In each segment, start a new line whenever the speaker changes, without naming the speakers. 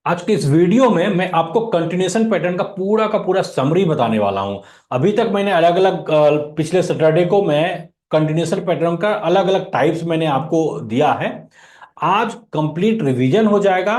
आज के इस वीडियो में मैं आपको कंटिन्यूएशन पैटर्न का पूरा समरी बताने वाला हूं। अभी तक मैंने अलग अलग पिछले सैटरडे को मैं कंटिन्यूएशन पैटर्न का अलग अलग टाइप्स मैंने आपको दिया है। आज कंप्लीट रिवीजन हो जाएगा।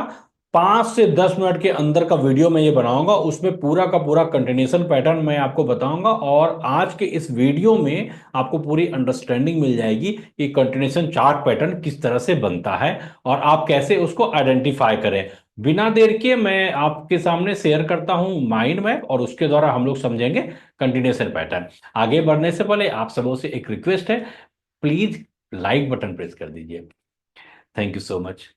5 से 10 मिनट के अंदर का वीडियो मैं ये बनाऊंगा, उसमें पूरा का पूरा कंटिन्यूएशन पैटर्न मैं आपको बताऊंगा और आज के इस वीडियो में आपको पूरी अंडरस्टैंडिंग मिल जाएगी कि कंटिन्यूएशन चार्ट पैटर्न किस तरह से बनता है और आप कैसे उसको आइडेंटिफाई करें। बिना देर के मैं आपके सामने शेयर करता हूं माइंड मैप और उसके द्वारा हम लोग समझेंगे कंटिन्यूएशन पैटर्न। आगे बढ़ने से पहले आप सबों से एक रिक्वेस्ट है, प्लीज लाइक बटन प्रेस कर दीजिए। Thank you so much.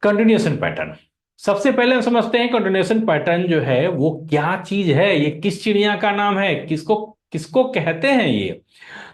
Continuation pattern, सबसे पहले हम समझते हैं कंटिन्यूएशन पैटर्न जो है वो क्या चीज है, ये किस चिड़िया का नाम है, किसको किसको कहते हैं ये।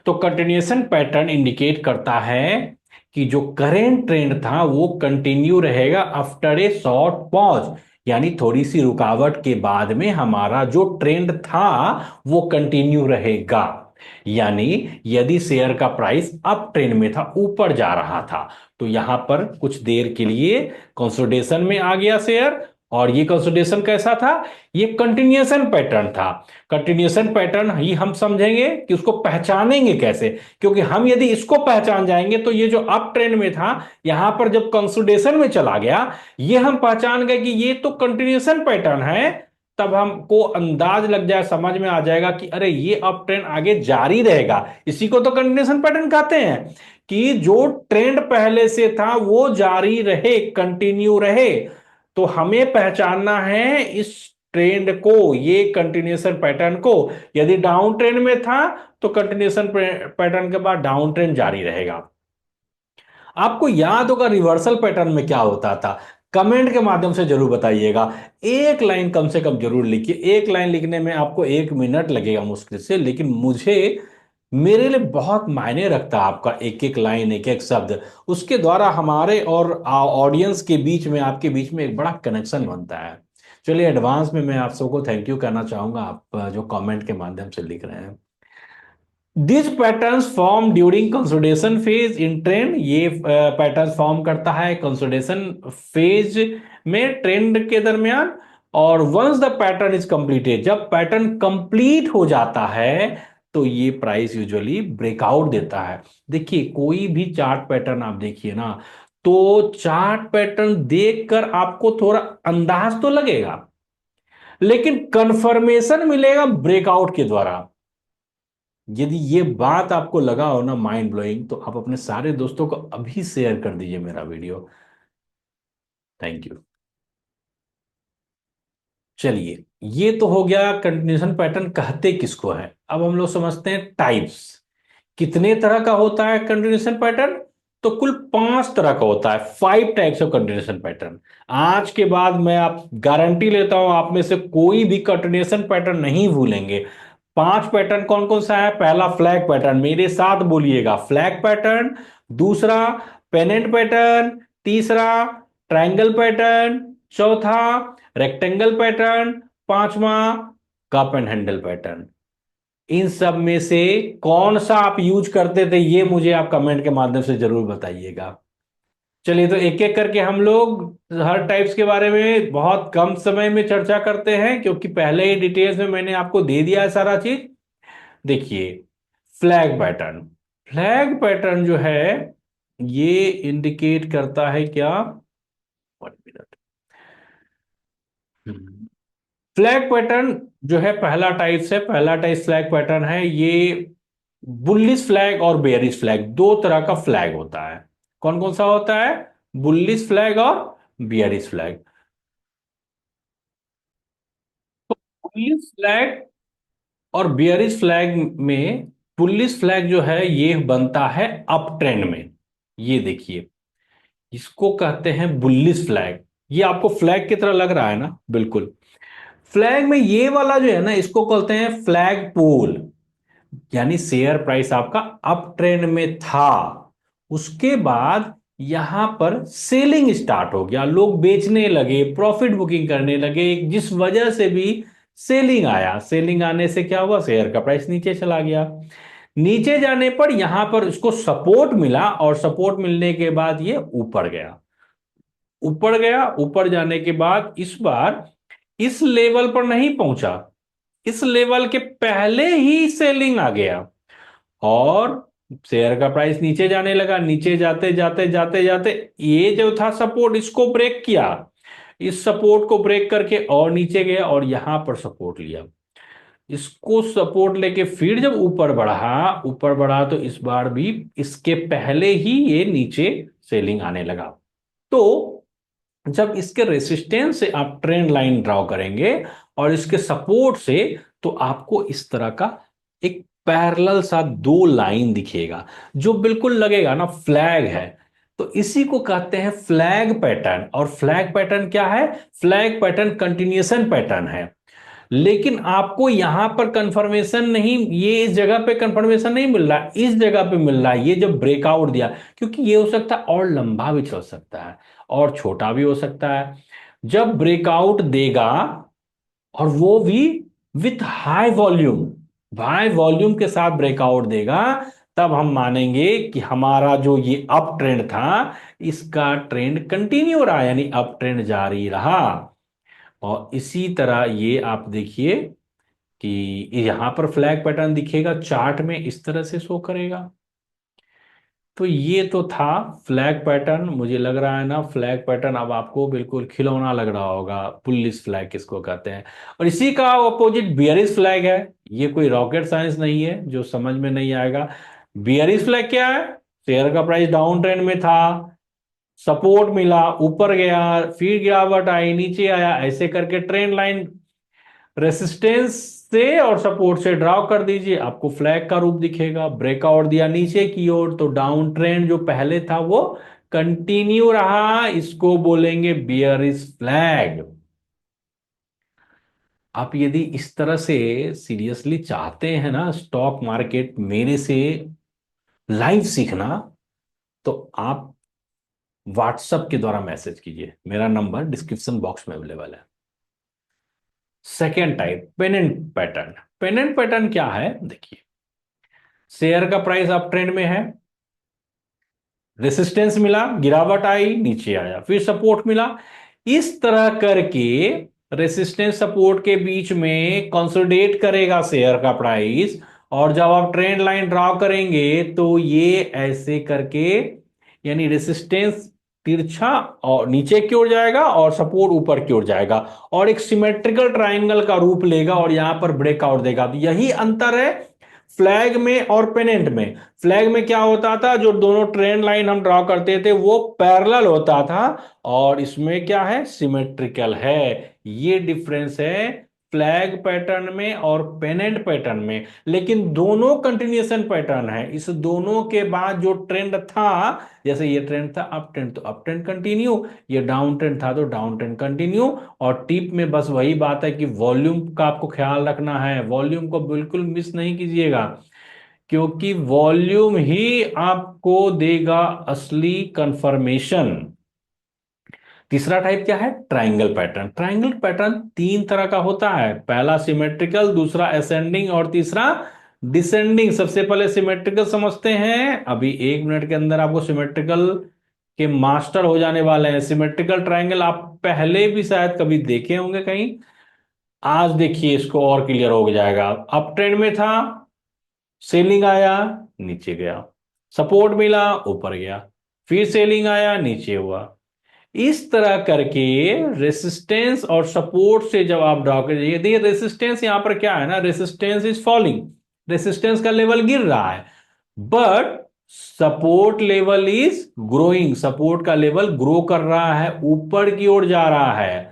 तो कंटिन्यूएशन पैटर्न इंडिकेट करता है कि जो करेंट ट्रेंड था वो कंटिन्यू रहेगा आफ्टर ए शॉर्ट पॉज, यानी थोड़ी सी रुकावट के बाद में हमारा जो ट्रेंड था वो कंटिन्यू रहेगा। यानी यदि शेयर का प्राइस अप ट्रेंड में था, ऊपर जा रहा था, तो यहां पर कुछ देर के लिए कंसोलिडेशन में आ गया शेयर। और ये कंसोलिडेशन कैसा था? ये कंटिन्यूएशन पैटर्न था। कंटिन्यूएशन पैटर्न ही हम समझेंगे कि उसको पहचानेंगे कैसे, क्योंकि हम यदि इसको पहचान जाएंगे तो ये जो अप ट्रेंड में था यहां पर जब कंसोलिडेशन में चला गया, ये हम पहचान गए कि ये तो कंटिन्यूएशन पैटर्न है, तब हमको अंदाज लग जाए, समझ में आ जाएगा कि अरे ये अप ट्रेंड आगे जारी रहेगा। इसी को तो कंटिन्यूएशन पैटर्न कहते हैं कि जो ट्रेंड पहले से था वो जारी रहे, कंटिन्यू रहे। तो हमें पहचानना है इस ट्रेंड को, ये कंटिन्यूएशन पैटर्न को। यदि डाउन ट्रेंड में था तो कंटिन्यूएशन पैटर्न के बाद डाउन ट्रेंड जारी रहेगा। आपको याद होगा रिवर्सल पैटर्न में क्या होता था? कमेंट के माध्यम से जरूर बताइएगा। एक लाइन कम से कम जरूर लिखिए। एक लाइन लिखने में आपको 1 मिनट लगेगा मुश्किल से, लेकिन मुझे, मेरे लिए बहुत मायने रखता है आपका एक एक लाइन, एक एक शब्द। उसके द्वारा हमारे और ऑडियंस के बीच में, आपके बीच में एक बड़ा कनेक्शन बनता है। चलिए, एडवांस में मैं आप सबको थैंक यू कहना चाहूंगा, आप जो कमेंट के माध्यम से लिख रहे हैं। This patterns form during consolidation phase in trend, ये पैटर्न्स फॉर्म करता है कंसोलिडेशन फेज में, ट्रेंड के दरमियान। और once the pattern is completed, जब पैटर्न कंप्लीट हो जाता है तो ये प्राइस यूजुअली ब्रेकआउट देता है। देखिए, कोई भी चार्ट पैटर्न आप देखिए ना, तो चार्ट पैटर्न देखकर आपको थोड़ा अंदाज तो लगेगा, लेकिन कंफर्मेशन मिलेगा ब्रेकआउट के द्वारा। यदि ये बात आपको लगा हो ना माइंड ब्लोइंग, तो आप अपने सारे दोस्तों को अभी शेयर कर दीजिए मेरा वीडियो। Thank you. चलिए, ये तो हो गया कंटिन्यूशन पैटर्न कहते किसको है। अब हम लोग समझते हैं टाइप्स। कितने तरह का होता है कंटिन्यूशन पैटर्न? तो कुल 5 तरह का होता है, 5 टाइप्स ऑफ कंटिन्यूशन पैटर्न। आज के बाद मैं आप गारंटी लेता हूं आप में से कोई भी कंटिन्यूशन पैटर्न नहीं भूलेंगे। 5 पैटर्न कौन कौन सा है? पहला फ्लैग पैटर्न, मेरे साथ बोलिएगा, फ्लैग पैटर्न। दूसरा पेनेंट पैटर्न। तीसरा ट्रायंगल पैटर्न। चौथा रेक्टेंगल पैटर्न। पांचवा कप एंड हैंडल पैटर्न। इन सब में से कौन सा आप यूज करते थे, ये मुझे आप कमेंट के माध्यम से जरूर बताइएगा। चलिए, तो एक एक करके हम लोग हर टाइप्स के बारे में बहुत कम समय में चर्चा करते हैं, क्योंकि पहले ही डिटेल्स में मैंने आपको दे दिया है सारा चीज। देखिए, फ्लैग पैटर्न। फ्लैग पैटर्न जो है ये इंडिकेट करता है क्या? 1 मिनट। फ्लैग पैटर्न जो है, पहला टाइप से पहला टाइप फ्लैग पैटर्न है ये। बुल्लिश फ्लैग और बेयरिश फ्लैग, 2 तरह का फ्लैग होता है। कौन कौन सा होता है? बुल्लिश फ्लैग और बियरिश फ्लैग। बुल्लिश फ्लैग और बियरिश फ्लैग में, बुल्लिश फ्लैग जो है ये बनता है अप ट्रेंड में। ये देखिए, इसको कहते हैं बुल्लिश फ्लैग। ये आपको फ्लैग की तरह लग रहा है ना? बिल्कुल। फ्लैग में ये वाला जो है ना, इसको कहते हैं फ्लैग पोल। यानी शेयर प्राइस आपका अप ट्रेंड में था, उसके बाद यहां पर सेलिंग स्टार्ट हो गया, लोग बेचने लगे, प्रॉफिट बुकिंग करने लगे, जिस वजह से भी सेलिंग आया। सेलिंग आने से क्या हुआ? शेयर का प्राइस नीचे चला गया। नीचे जाने पर यहां पर उसको सपोर्ट मिला और सपोर्ट मिलने के बाद ये ऊपर गया। ऊपर गया, ऊपर जाने के बाद इस बार इस लेवल पर नहीं पहुंचा, इस लेवल के पहले ही सेलिंग आ गया और शेयर का प्राइस नीचे जाने लगा। नीचे जाते जाते जाते जाते ये जो था सपोर्ट, इसको ब्रेक किया, इस सपोर्ट को ब्रेक करके और नीचे गया और यहां पर सपोर्ट लिया। इसको सपोर्ट लेके फिर जब ऊपर बढ़ा तो इस बार भी इसके पहले ही ये नीचे सेलिंग आने लगा। तो जब इसके रेसिस्टेंस से आप ट्रेंड लाइन ड्रॉ करेंगे और इसके सपोर्ट से, तो आपको इस तरह का एक पैरेलल सा दो लाइन दिखेगा जो बिल्कुल लगेगा ना फ्लैग है। तो इसी को कहते हैं फ्लैग पैटर्न। और फ्लैग पैटर्न क्या है? फ्लैग पैटर्न कंटिन्यूएशन पैटर्न है। लेकिन आपको यहां पर कंफर्मेशन नहीं, ये इस जगह पे कंफर्मेशन नहीं मिल रहा, इस जगह पे मिल रहा है ये जब ब्रेकआउट दिया। क्योंकि ये हो सकता है और लंबा भी चल सकता है और छोटा भी हो सकता है। जब ब्रेकआउट देगा और वो भी विथ हाई वॉल्यूम के साथ ब्रेकआउट देगा, तब हम मानेंगे कि हमारा जो ये अप ट्रेंड था इसका ट्रेंड कंटिन्यू रहा, यानी अप ट्रेंड जारी रहा। और इसी तरह ये आप देखिए कि यहां पर फ्लैग पैटर्न दिखेगा, चार्ट में इस तरह से शो करेगा। तो ये तो था फ्लैग पैटर्न। मुझे लग रहा है ना फ्लैग पैटर्न अब आपको बिल्कुल खिलौना लग रहा होगा, बुलिश फ्लैग किसको कहते हैं। और इसी का अपोजिट बियरिश फ्लैग है। ये कोई रॉकेट साइंस नहीं है जो समझ में नहीं आएगा। बियरिश फ्लैग क्या है? शेयर का प्राइस डाउन ट्रेंड में था, सपोर्ट मिला, ऊपर गया, फिर गिरावट आई, नीचे आया, ऐसे करके ट्रेंड लाइन रेसिस्टेंस से और सपोर्ट से ड्रॉ कर दीजिए, आपको फ्लैग का रूप दिखेगा। ब्रेकआउट दिया नीचे की ओर तो डाउन ट्रेंड जो पहले था वो कंटिन्यू रहा, इसको बोलेंगे बियरिश फ्लैग। आप यदि इस तरह से सीरियसली चाहते हैं ना स्टॉक मार्केट मेरे से लाइव सीखना, तो आप व्हाट्सएप के द्वारा मैसेज कीजिए, मेरा नंबर डिस्क्रिप्शन बॉक्स में अवेलेबल है। Second type pennant pattern. Pennant pattern क्या है? देखिए, शेयर का प्राइस अप ट्रेंड में है, रेसिस्टेंस मिला, गिरावट आई, नीचे आया, फिर सपोर्ट मिला, इस तरह करके रेसिस्टेंस सपोर्ट के बीच में कंसोलिडेट करेगा शेयर का प्राइस। और जब आप ट्रेंड लाइन ड्रॉ करेंगे तो ये ऐसे करके, यानी रेसिस्टेंस तिरछा और नीचे की ओर जाएगा और सपोर्ट ऊपर की ओर जाएगा और एक सिमेट्रिकल ट्रायंगल का रूप लेगा और यहां पर ब्रेकआउट देगा। तो यही अंतर है फ्लैग में और पेनेंट में। फ्लैग में क्या होता था, जो दोनों ट्रेंड लाइन हम ड्रॉ करते थे वो पैरेलल होता था, और इसमें क्या है, सिमेट्रिकल है। ये डिफरेंस है फ्लैग पैटर्न में और पेनेंट पैटर्न में। लेकिन दोनों कंटिन्यूएशन पैटर्न है, इस दोनों के बाद जो ट्रेंड था, जैसे ये ट्रेंड था अप ट्रेंड तो अप ट्रेंड कंटिन्यू, ये डाउन ट्रेंड था तो डाउन ट्रेंड कंटिन्यू। और टिप में बस वही बात है कि वॉल्यूम का आपको ख्याल रखना है, वॉल्यूम को बिल्कुल मिस नहीं कीजिएगा, क्योंकि वॉल्यूम ही आपको देगा असली कंफर्मेशन। तीसरा टाइप क्या है? Triangle pattern. ट्रायंगल पैटर्न तीन तरह का होता है, पहला सिमेट्रिकल, दूसरा असेंडिंग और तीसरा डिसेंडिंग। सबसे पहले सिमेट्रिकल समझते हैं, अभी 1 मिनट के अंदर आपको सिमेट्रिकल के मास्टर हो जाने वाले हैं। सिमेट्रिकल ट्रायंगल आप पहले भी शायद कभी देखे होंगे कहीं, आज देखिए इसको और क्लियर हो जाएगा। अप ट्रेंड में था, सेलिंग आया, नीचे गया, सपोर्ट मिला, ऊपर गया, फिर सेलिंग आया, नीचे हुआ। इस तरह करके रेसिस्टेंस और सपोर्ट से जब आप ड्रॉ करिए, देखिए रेसिस्टेंस यहां पर क्या है ना, रेसिस्टेंस इज फॉलिंग, रेसिस्टेंस का लेवल गिर रहा है, but support level is growing, support का लेवल ग्रो कर रहा है, ऊपर की ओर जा रहा है।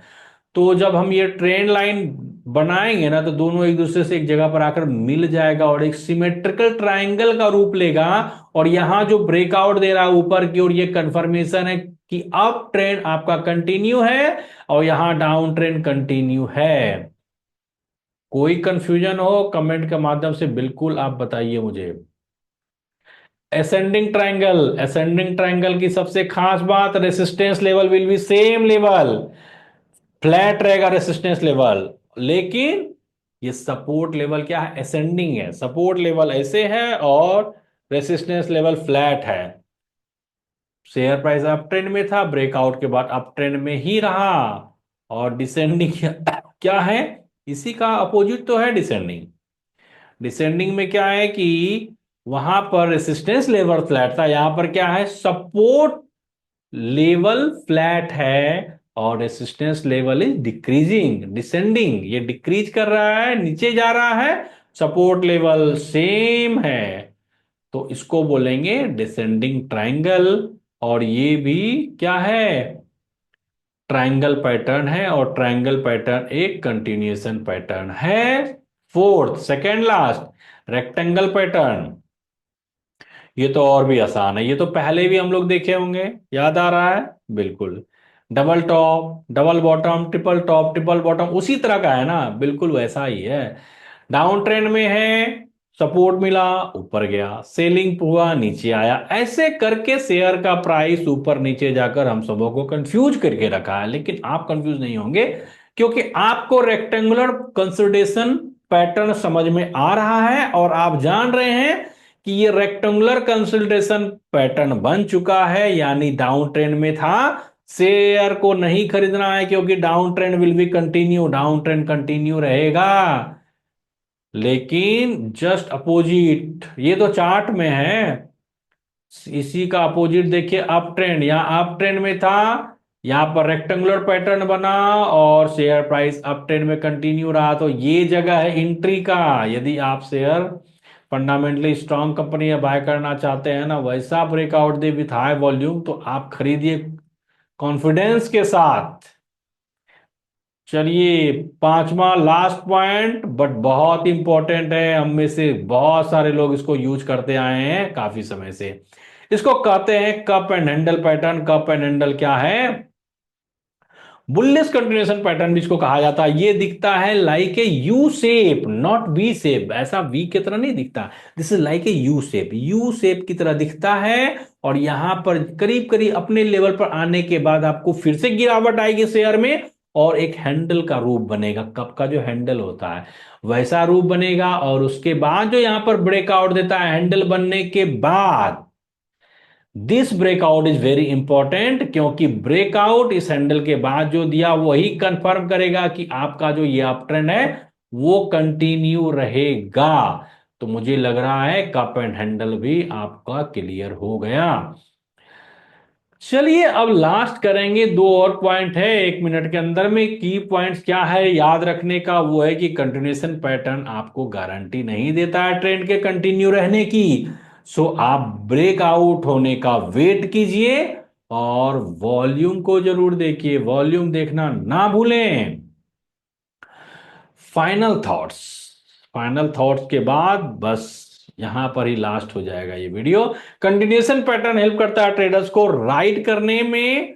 तो जब हम ये ट्रेंड लाइन बनाएंगे ना, तो दोनों एक दूसरे से एक जगह पर आकर मिल जाएगा और एक सिमेट्रिकल ट्रायंगल का रूप लेगा। और यहां जो ब्रेकआउट दे रहा है ऊपर की ओर, ये कंफर्मेशन है कि अप ट्रेंड आपका कंटिन्यू है और यहां डाउन ट्रेंड कंटिन्यू है। कोई कंफ्यूजन हो कमेंट के माध्यम से बिल्कुल आप बताइए मुझे। असेंडिंग ट्रायंगल की सबसे खास बात, resistance level will be same level, flat रहेगा रेसिस्टेंस लेवल। लेकिन ये सपोर्ट लेवल क्या है, असेंडिंग है, सपोर्ट लेवल ऐसे है और रेसिस्टेंस लेवल फ्लैट है। शेयर प्राइस अप ट्रेंड में था, ब्रेकआउट के बाद अप ट्रेंड में ही रहा। और डिसेंडिंग क्या है, इसी का अपोजिट तो है डिसेंडिंग। डिसेंडिंग में क्या है कि वहां पर रेसिस्टेंस लेवल फ्लैट था, यहां पर क्या है, सपोर्ट लेवल फ्लैट है और resistance level is decreasing, descending, ये डिक्रीज कर रहा है, नीचे जा रहा है। सपोर्ट लेवल सेम है, तो इसको बोलेंगे डिसेंडिंग ट्रायंगल। और ये भी क्या है, ट्रायंगल पैटर्न है, और ट्रायंगल पैटर्न एक कंटिन्यूएशन पैटर्न है। Fourth, second last, rectangle pattern. ये तो और भी आसान है, ये तो पहले भी हम लोग देखे होंगे, याद आ रहा है, बिल्कुल। Double top, double bottom, triple top, triple bottom, उसी तरह का है ना, बिल्कुल वैसा ही है। डाउन ट्रेंड में है, सपोर्ट मिला, ऊपर गया, सेलिंग हुआ, नीचे आया, ऐसे करके शेयर का प्राइस ऊपर नीचे जाकर हम सबों को कंफ्यूज करके रखा है। लेकिन आप कंफ्यूज नहीं होंगे, क्योंकि आपको रेक्टेंगुलर कंसोलिडेशन पैटर्न समझ में आ रहा है और आप जान रहे हैं कि ये रेक्टेंगुलर कंसोलिडेशन पैटर्न बन चुका है, यानी डाउन ट्रेंड में था। शेयर को नहीं खरीदना है, क्योंकि down trend will be continue, down trend continue रहेगा। लेकिन जस्ट अपोजिट, ये तो चार्ट में है, इसी का अपोजिट देखिए, अप ट्रेंड, यहां अप ट्रेंड में था, यहां पर रेक्टेंगुलर पैटर्न बना और शेयर प्राइस अप ट्रेंड में कंटिन्यू रहा, तो ये जगह है एंट्री का। यदि आप शेयर फंडामेंटली स्ट्रांग कंपनी या बाय करना चाहते हैं ना, वैसा breakout they with high volume, तो आप खरीदिए कॉन्फिडेंस के साथ। चलिए, पांचवा लास्ट पॉइंट, बट बहुत इंपॉर्टेंट है, हम में से बहुत सारे लोग इसको यूज करते आए हैं काफी समय से। इसको कहते हैं cup and handle pattern. Cup and handle क्या है, बुलिश कंटिन्यूएशन पैटर्न भी इसको कहा जाता है। ये दिखता है like a U shape, not V shape, ऐसा वी की तरह नहीं दिखता। This is like a U shape, U shape की तरह दिखता है। और यहां पर करीब करीब अपने लेवल पर आने के बाद आपको फिर से गिरावट आएगी शेयर में, और एक हैंडल का रूप बनेगा, कप का जो हैंडल होता है वैसा रूप बनेगा। और उसके बाद जो यहां पर ब्रेकआउट देता है हैंडल बनने के बाद, this breakout is very important, क्योंकि ब्रेकआउट इस हैंडल के बाद जो दिया वही कंफर्म करेगा कि आपका जो ये अप ट्रेंड है वो कंटिन्यू रहेगा। तो मुझे लग रहा है कप एंड हैंडल भी आपका क्लियर हो गया। चलिए अब लास्ट करेंगे, दो और पॉइंट है 1 मिनट के अंदर में। की पॉइंट्स क्या है याद रखने का, वो है कि कंटिन्यूएशन पैटर्न आपको गारंटी नहीं देता है ट्रेंड के कंटिन्यू रहने की। सो आप ब्रेकआउट होने का वेट कीजिए और वॉल्यूम को जरूर देखिए, वॉल्यूम देखना ना भूलें। फाइनल थॉट्स, फाइनल थॉट्स के बाद बस यहां पर ही लास्ट हो जाएगा ये वीडियो। कंटिन्यूएशन पैटर्न हेल्प करता है ट्रेडर्स को राइड करने में,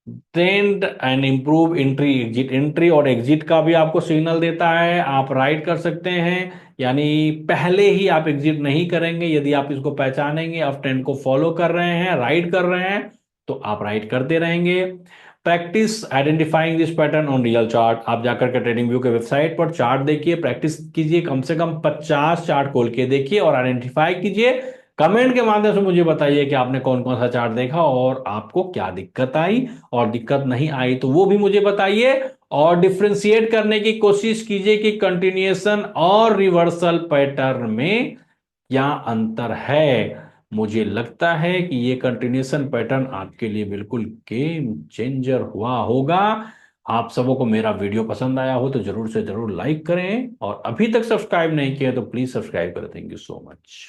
trend and improve entry exit, entry और एग्जिट का भी आपको सिग्नल देता है। आप राइड कर सकते हैं, यानी पहले ही आप एग्जिट नहीं करेंगे। यदि आप इसको पहचानेंगे, आप ट्रेंड को फॉलो कर रहे हैं, राइड कर रहे हैं, तो आप राइड करते रहेंगे। Practice identifying this pattern on real chart, आप जाकर के ट्रेडिंग व्यू के वेबसाइट पर चार्ट देखिए, प्रैक्टिस कीजिए, कम से कम 50 चार्ट खोल के देखिए और आइडेंटिफाई कीजिए। कमेंट के माध्यम से मुझे बताइए कि आपने कौन कौन सा चार्ट देखा और आपको क्या दिक्कत आई, और दिक्कत नहीं आई तो वो भी मुझे बताइए। और डिफ्रेंशिएट करने की कोशिश कीजिए कि कंटिन्यूएशन और रिवर्सल पैटर्न में क्या अंतर है। मुझे लगता है कि ये कंटिन्यूएशन पैटर्न आपके लिए बिल्कुल गेम चेंजर हुआ होगा। आप सबों को मेरा वीडियो पसंद आया हो तो जरूर से जरूर लाइक करें, और अभी तक सब्सक्राइब नहीं किया तो प्लीज सब्सक्राइब करें। Thank you so much.